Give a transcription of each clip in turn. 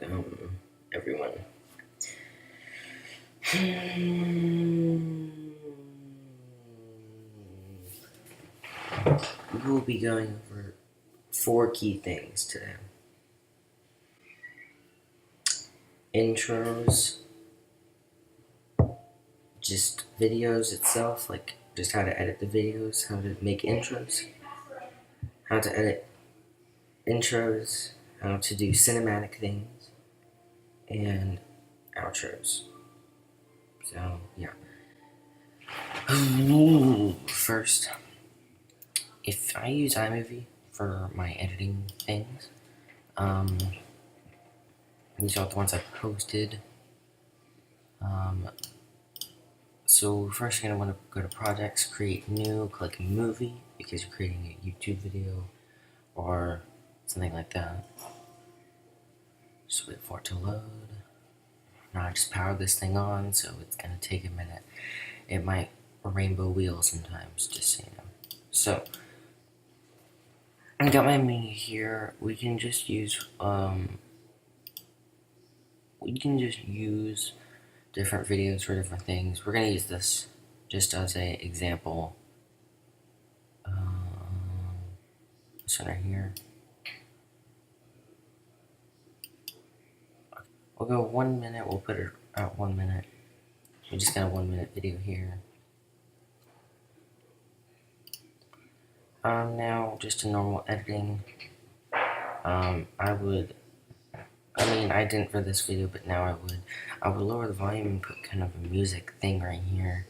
everyone. We will be going over 4 key things today. Intros, just videos itself, like just how to edit the videos, how to make intros, how to edit intros, how to do cinematic things, and outros. So, yeah. First, if I use iMovie for my editing things, these are the ones I posted. So first you're going to want to go to projects, create new, click movie, because you're creating a YouTube video or something like that. Just wait for it to load. Now I just powered this thing on, so it's going to take a minute. It might rainbow wheel sometimes, just so you know. So, I got my menu here. We can just use different videos for different things. We're going to use this just as an example. This one right here. We'll go 1 minute. We'll put it at 1 minute. We just got a 1 minute video here. Now just a normal editing. I didn't for this video, but now I would. I would lower the volume and put kind of a music thing right here.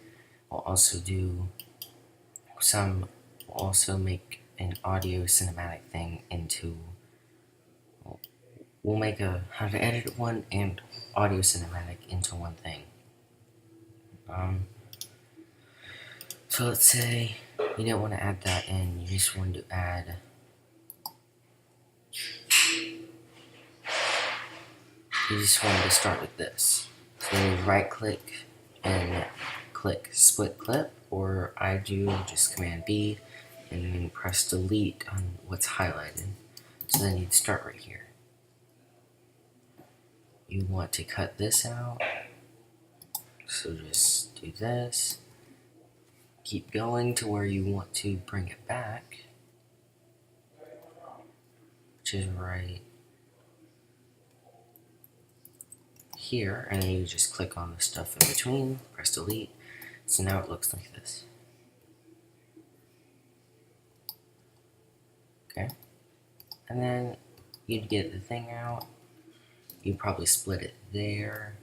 We'll also make an audio cinematic thing into. We'll make a how to edit one and audio cinematic into one thing. So let's say you don't want to add that in, you just want to add to start with this. So then you right click and click split clip, or I do just Command B and then press delete on what's highlighted. So then you'd start right here. You want to cut this out, so just do this. Keep going to where you want to bring it back, which is right here, and then you just click on the stuff in between, press delete. So now it looks like this. Okay, and then you'd get the thing out. You'd probably split it there,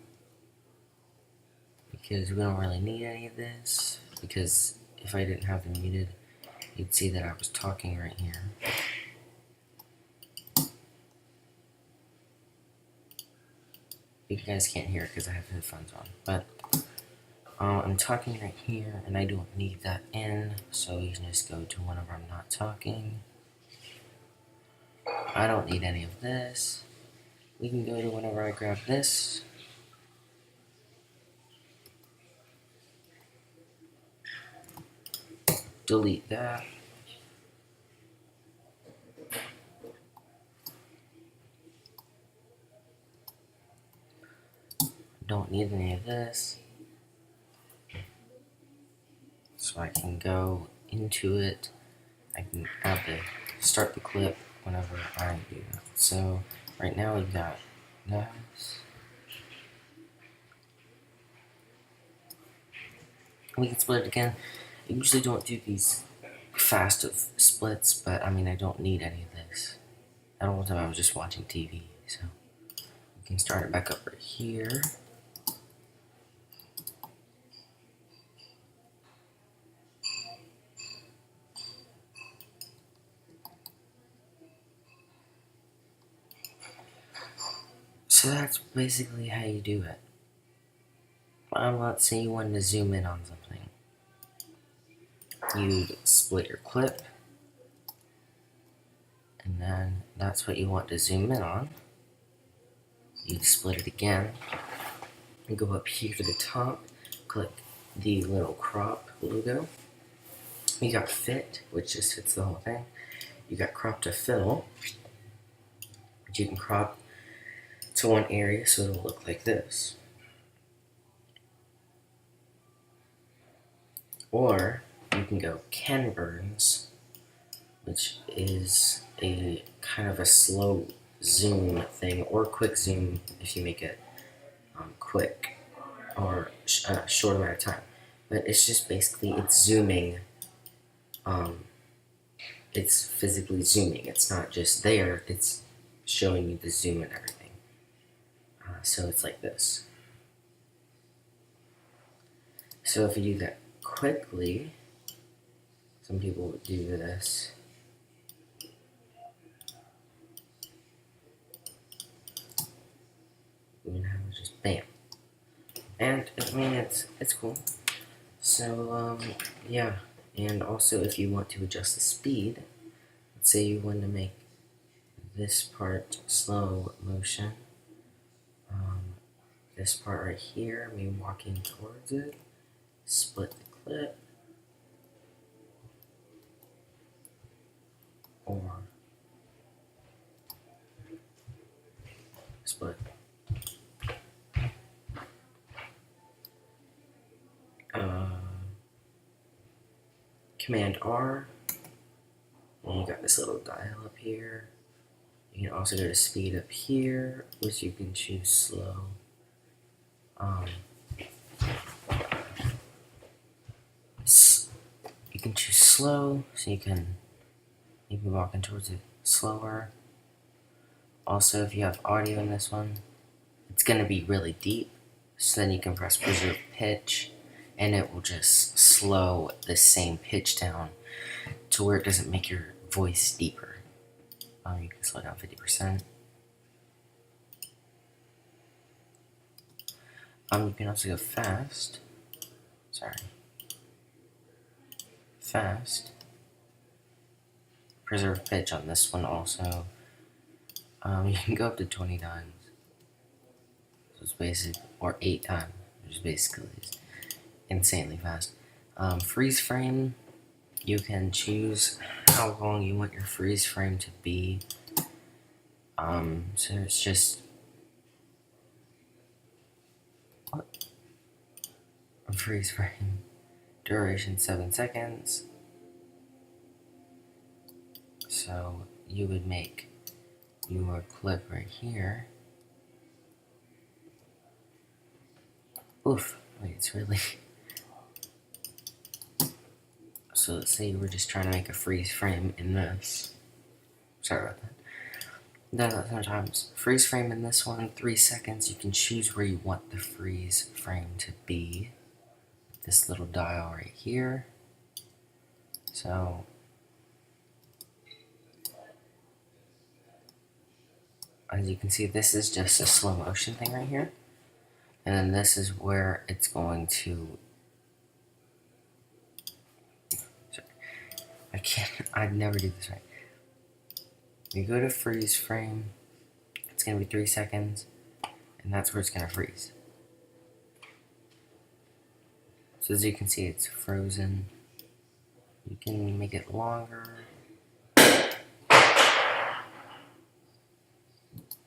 because we don't really need any of this, because if I didn't have them muted, you'd see that I was talking right here. You guys can't hear it because I have headphones on, but I'm talking right here, and I don't need that in, so you can just go to whenever I'm not talking. I don't need any of this. We can go to whenever I grab this. Delete that. Don't need any of this. So I can go into it. I can add start the clip whenever I do. So right now we've got this. We can split it again. I usually don't do these fast of splits, but I don't need any of this. I don't want to. I was just watching TV, so we can start it back up right here. So that's basically how you do it. Let's say you wanted to zoom in on something. You'd split your clip, and then that's what you want to zoom in on. You'd split it again, and go up here to the top, click the little crop logo. You got fit, which just fits the whole thing. You got crop to fill, which you can crop to one area, so it'll look like this. Or you can go Ken Burns, which is a kind of a slow zoom thing, or quick zoom if you make it quick or short amount of time. But it's just basically it's zooming. It's physically zooming. It's not just there. It's showing you the zoom and everything. So it's like this. So if you do that quickly, some people would do this. You can have it just bam. And I mean it's cool. So yeah. And also if you want to adjust the speed, let's say you want to make this part slow motion. This part right here, me walking towards it, split the clip, or split. Command R, and you got this little dial up here. You can also go to speed up here, which you can choose slow. You can choose slow, so you can be walking towards it slower. Also, if you have audio in this one, it's going to be really deep, so then you can press preserve pitch, and it will just slow the same pitch down to where it doesn't make your voice deeper. You can slow down 50%. You can also go fast. Fast. Preserve pitch on this one also. You can go up to 20 times. So it's basically, or 8 times, which is basically insanely fast. Freeze frame, you can choose how long you want your freeze frame to be. So it's just a freeze frame. Duration 7 seconds. So you would make your clip right here. Oof, wait, it's really... So let's say we're just trying to make a freeze frame in this. Sorry about that. Sometimes freeze frame in this one, 3 seconds. You can choose where you want the freeze frame to be. This little dial right here. So as you can see, this is just a slow motion thing right here. And then this is where it's going to... I'd never do this right. You go to freeze frame, it's going to be 3 seconds, and that's where it's going to freeze. So as you can see, it's frozen. You can make it longer.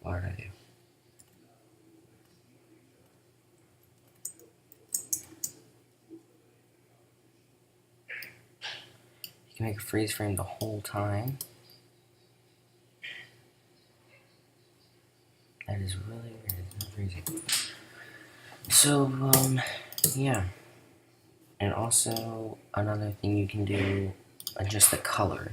What did I do? You can make a freeze frame the whole time. That is really weird, it's not freezing. So, yeah. And also, another thing you can do, adjust the color.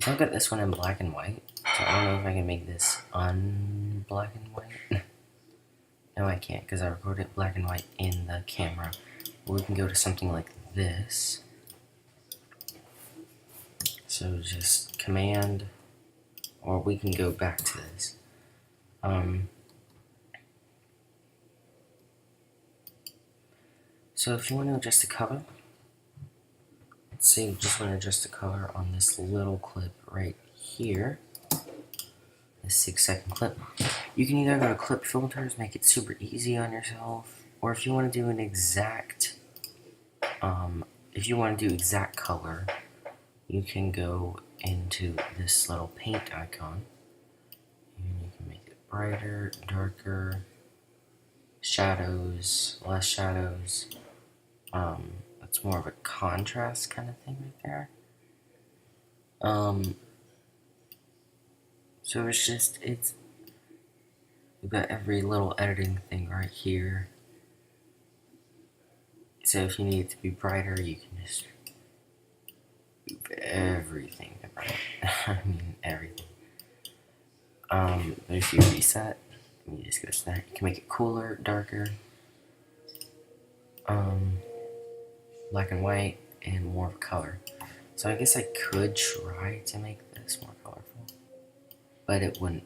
So I've got this one in black and white, so I don't know if I can make this un-black and white. No, I can't, because I recorded black and white in the camera. Or we can go to something like this. So just command, or we can go back to this. So if you want to adjust the color, let's say you just want to adjust the color on this little clip right here, this 6-second clip, you can either go to clip filters, make it super easy on yourself, or if you want to do an exact, color, you can go into this little paint icon, and you can make it brighter, darker, shadows, less shadows. It's more of a contrast kind of thing right there. So we've got every little editing thing right here. So if you need it to be brighter, you can just move everything to bright. I mean everything. But if you reset, you just go to that. You can make it cooler, darker, black and white, and more of color. So I guess I could try to make this more colorful, but it wouldn't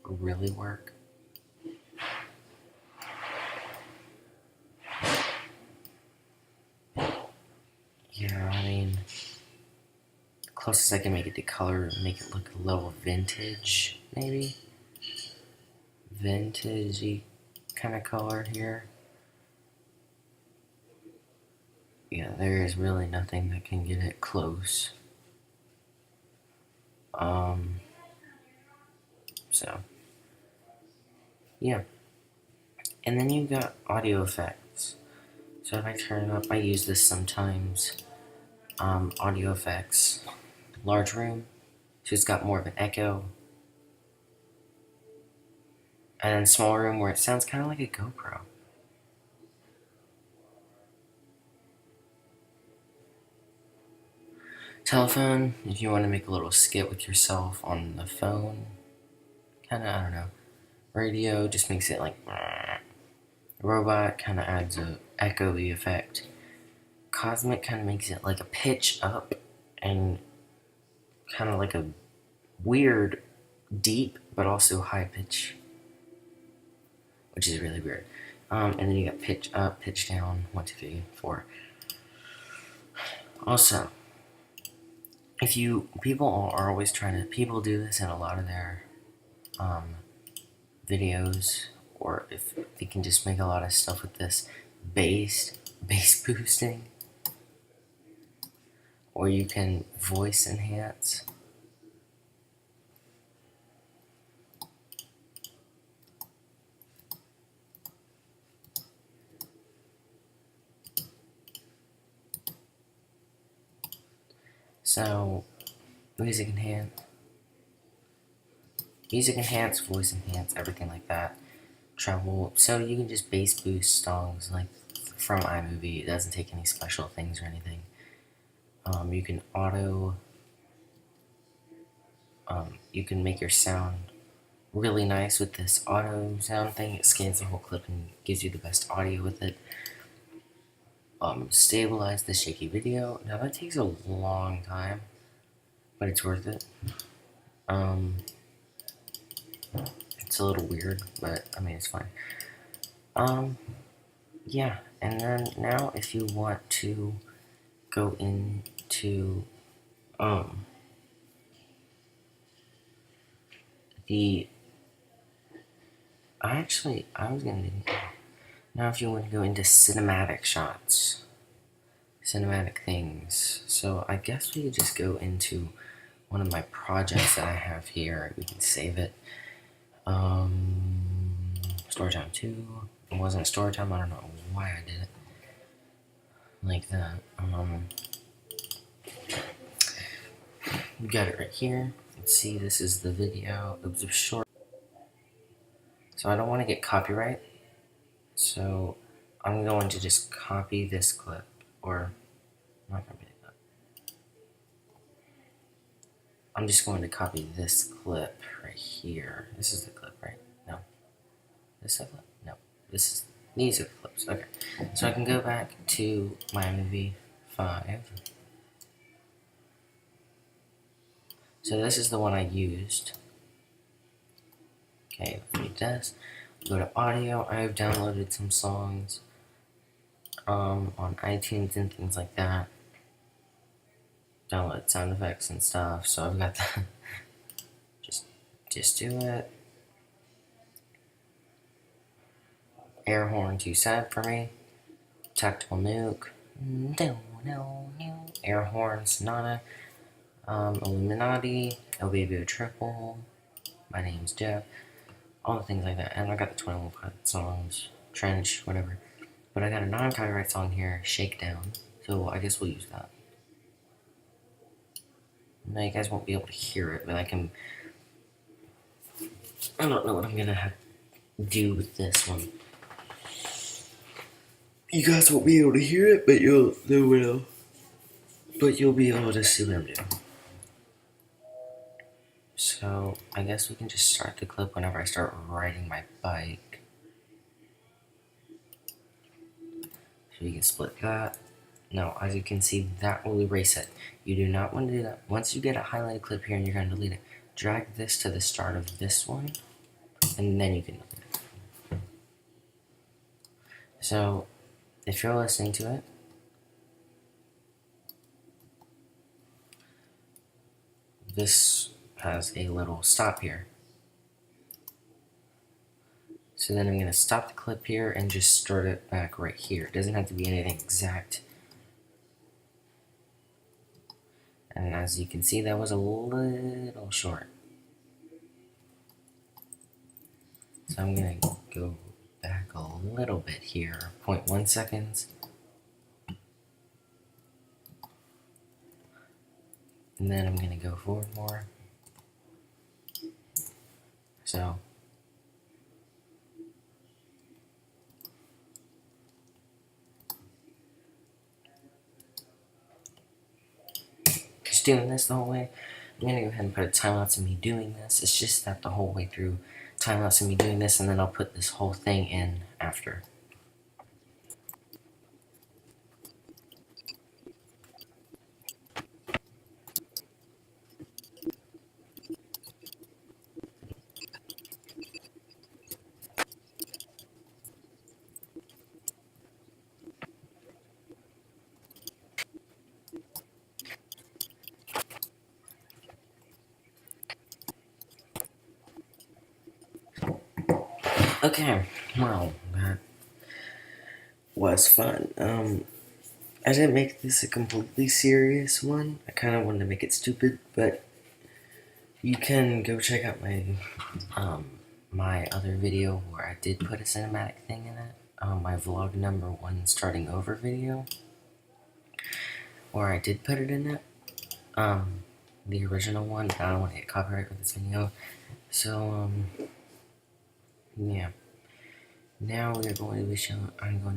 really work. Yeah, I mean, the closest I can make it to color, make it look a little vintage, maybe. Vintagey kind of color here. Yeah, there is really nothing that can get it close. So, yeah. And then you've got audio effects. So if I turn it up, I use this sometimes. Audio effects, large room, so it's got more of an echo. And then small room where it sounds kind of like a GoPro. Telephone, if you want to make a little skit with yourself on the phone. Kind of, I don't know. Radio just makes it like robot, kind of adds a echoey effect. Cosmic kind of makes it like a pitch up and kind of like a weird deep but also high pitch, which is really weird. And then you got pitch up, pitch down, 1, 2, 3, 4. Also, people are always people do this in a lot of their videos, or if they can just make a lot of stuff with this bass boosting, or you can voice enhance. So, music enhance, voice enhance, everything like that. Treble, so you can just bass boost songs like from iMovie. It doesn't take any special things or anything. You can you can make your sound really nice with this auto sound thing. It scans the whole clip and gives you the best audio with it. Stabilize the shaky video. Now that takes a long time, but it's worth it. It's a little weird, but I mean it's fine. Yeah, and then now if you want to go into I was gonna do, now if you want to go into cinematic shots, cinematic things, so I guess we could just go into one of my projects that I have here. We can save it. Story time 2. It wasn't story time, I don't know why I did it like that. We got it right here. Let's see, this is the video. It was a short. So I don't want to get copyright. So I'm going to just copy this clip, or I'm not going to do that. I'm just going to copy this clip right here. This is the clip, right? No. This is the clip? No. These are the clips. Okay. So I can go back to my iMovie 5. So this is the one I used. Okay, read this. Go to audio. I've downloaded some songs on iTunes and things like that. Download sound effects and stuff. So I've got that. Just do it. Air horn too sad for me. Tactical nuke. No. Air horn sonata. Illuminati. Oh baby, a triple. My name's Jeff. all the things like that. And I got the 21 Pilot songs, Trench, whatever. But I got a non-copyright song here, Shakedown. So I guess we'll use that. Now you guys won't be able to hear it, but I don't know what I'm gonna do with this one. You guys won't be able to hear it, but you'll be able to see what I'm doing. So I guess we can just start the clip whenever I start riding my bike. So you can split that. Now, as you can see, that will erase it. You do not want to do that. Once you get a highlighted clip here and you're going to delete it, drag this to the start of this one, and then you can delete it. So, if you're listening to it, this has a little stop here. So then I'm going to stop the clip here and just start it back right here. It doesn't have to be anything exact. And as you can see, that was a little short. So I'm going to go back a little bit here, 0.1 seconds. And then I'm going to go forward more. So just doing this the whole way. I'm going to go ahead and put a time lapse of me doing this. It's just that the whole way through, time lapse of me doing this, and then I'll put this whole thing in after. Okay, well, that was fun. I didn't make this a completely serious one. I kind of wanted to make it stupid, but you can go check out my other video where I did put a cinematic thing in it. My vlog number 1 starting over video, where I did put it in it. The original one. I don't want to get copyright with this video, so yeah. Now I'm going to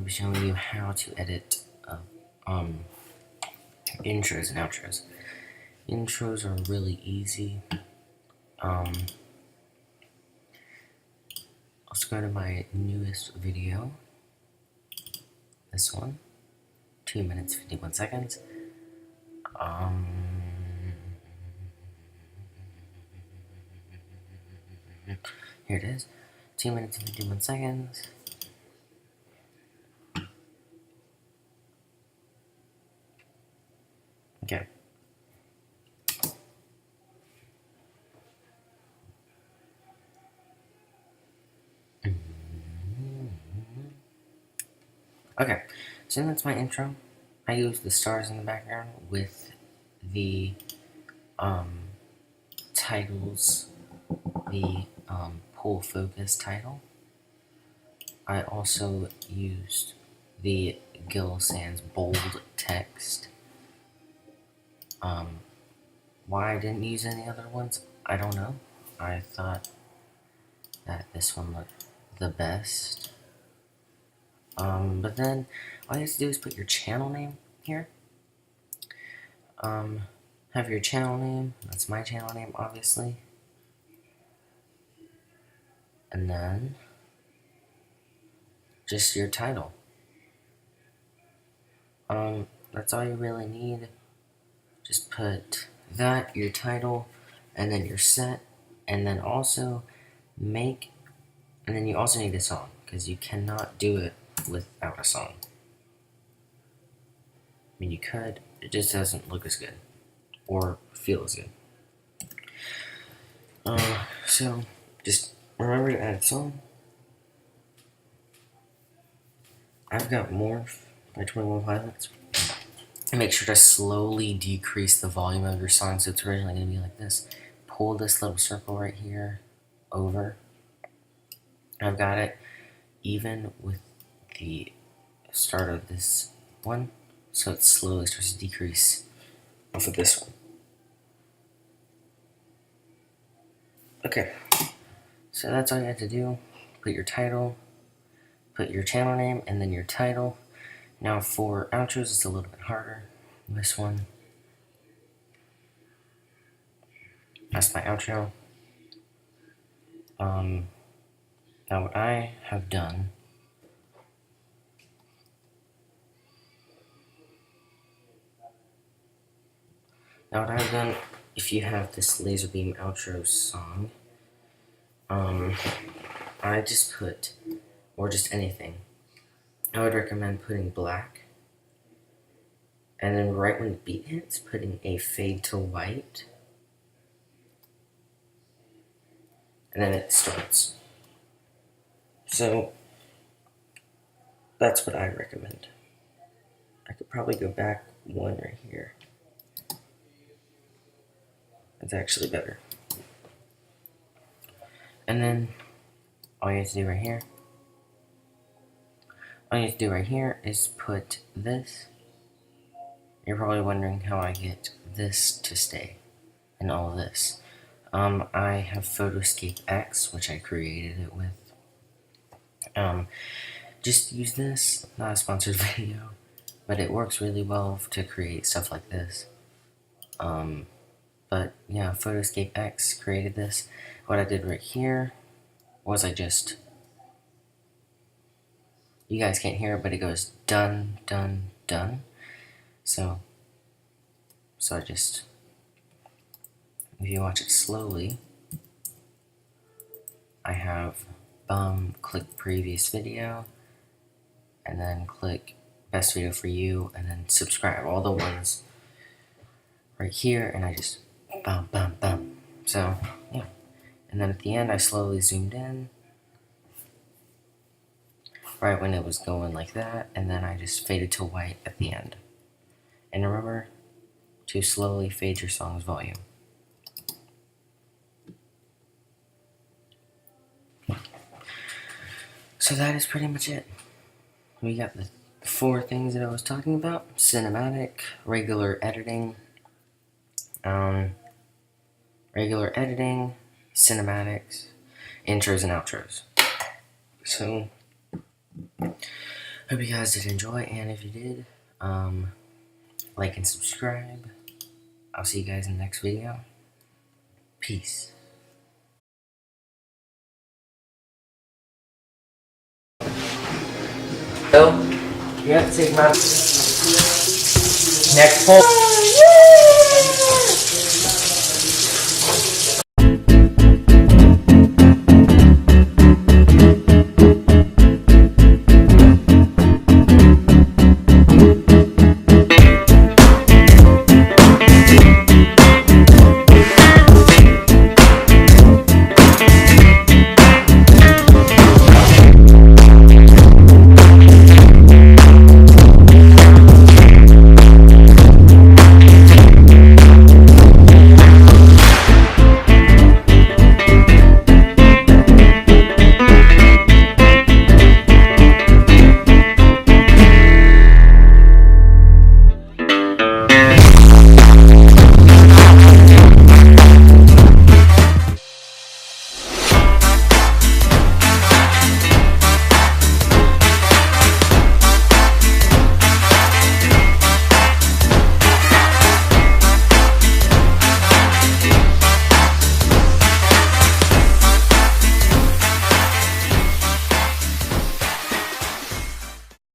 be showing you how to edit intros and outros. Intros are really easy. Let's go to my newest video. This one, 2 minutes 51 seconds. Here it is, 2 minutes and 51 seconds. Okay. Okay, so that's my intro. I use the stars in the background with the titles, the pull focus title. I also used the Gil Sans bold text. Why I didn't use any other ones, I don't know. I thought that this one looked the best. But then all you have to do is put your channel name here. Have your channel name. That's my channel name, obviously. And then just your title. That's all you really need. Just put that, your title, and then your set, and then also and then you also need a song, because you cannot do it without a song. I mean, you could, it just doesn't look as good, or feel as good. So, just remember to add a song. I've got Morph by 21 Pilots. And make sure to slowly decrease the volume of your song, so it's originally going to be like this. Pull this little circle right here over. I've got it even with the start of this one, so it slowly starts to decrease off of this one. Okay, so that's all you have to do. Put your title, put your channel name, and then your title. Now for outros, it's a little bit harder. This one, that's my outro. Now what I have done, if you have this laser beam outro song, I just put, or just anything, I would recommend putting black, and then right when the beat hits, putting a fade to white, and then it starts. So that's what I recommend. I could probably go back one right here. That's actually better. And then all you have to do right here is put this. You're probably wondering how I get this to stay and all of this. I have Photoscape X, which I created it with. Just use this, not a sponsored video, but it works really well to create stuff like this. But yeah, Photoscape X created this. What I did right here was you guys can't hear it, but it goes done, done, done. So I just, if you watch it slowly, I have click previous video, and then click best video for you, and then subscribe, all the ones right here, and I just bum, bum, bum. So yeah, and then at the end I slowly zoomed in right when it was going like that, and then I just faded to white at the end. And remember to slowly fade your song's volume. So that is pretty much it. We got the 4 things that I was talking about: cinematic, regular editing, cinematics, intros, and outros. So hope you guys did enjoy, and if you did, like and subscribe. I'll see you guys in the next video. Peace. So, you have to take my next poll.